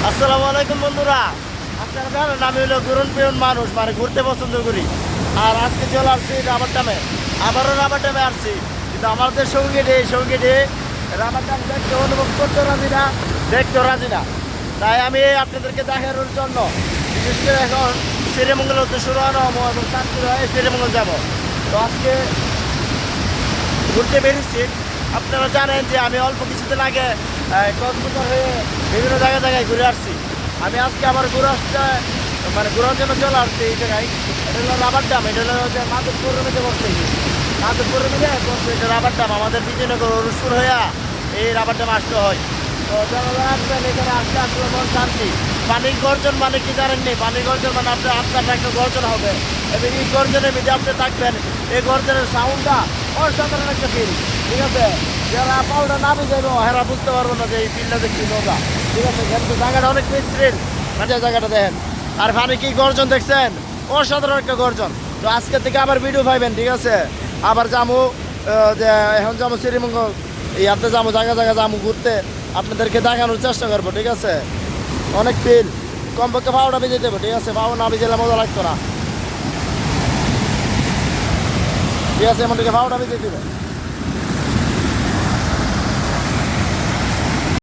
আসসালামু আলাইকুম বন্ধুরা। আপনারা জানেন আমি হলো ঘুরন পেরন মানুষ, মানে ঘুরতে পছন্দ করি। আর আজকে চলে আসছি রাবার ড্যামে, আবারও রাবার ড্যামে আসছি। কিন্তু আমাদের সঙ্গীটি রাবার ড্যাম দেখতে অনুভব করতে রাজি না, দেখতেও রাজি না। তাই আমি আপনাদেরকে দেখানোর জন্য বিশেষ করে এখন শ্রীমঙ্গল হতে শুরু হওয়া এবং চাঁদপুর হয়ে শ্রীমঙ্গল যাব। তো আজকে ঘুরতে বেরিয়েছি। আপনারা জানেন যে আমি অল্প কিছুদিন আগে কক্সবাজার হয়ে বিভিন্ন জায়গায় ঘুরে আসছি। আমি আজকে আবার ঘুরে আসতে মানে ঘোরার জন্য চলে আসছি এই জায়গায়। এটা হলো রাবার ড্যাম, এটা হলো যে মাধবপুর রোডে করছে, মাধবপুর রোডে করছে এটা রাবার ড্যাম। আমাদের বিজয়নগর রসুর হইয়া এই রাবার ড্যাম আসতে হয়। তো যারা আসবেন এখানে আসতে আসলে মন শান্তি। পানির গর্জন মানে কি জানেননি? পানির গর্জন মানে আপনার একটা গর্জন হবে এবং এই গর্জনের মধ্যে আপনি থাকবেন। এই গর্জনের সাউন্ডটা অসাধারণ একটা ফিল, ঠিক আছে? যারা পাউডার না বুঝাইবো হেরা বুঝতে পারবো না যে এই ফিল্ডটা যে কি মজা, ঠিক আছে? কিন্তু জায়গাটা অনেক মিশ্রিল, মানে জায়গাটা দেখেন। আর পানি কি গর্জন দেখছেন? অসাধারণ একটা গর্জন। তো আজকে থেকে আবার ভিডিও পাইবেন, ঠিক আছে? আবার যাবো যে এখন যাবো শ্রীমঙ্গল, এই আপনি যাবো জায়গা যাবো ঘুরতে, আপনাদেরকে দেখানোর চেষ্টা করবো, ঠিক আছে? অনেক ফিল, কমপক্ষে পাউডা বেজে দেবো, ঠিক আছে? পাউডা না বেজেলে মজা লাগতো না, ঠিক আছে? এমন থেকে পাউডা বেজে দেবে।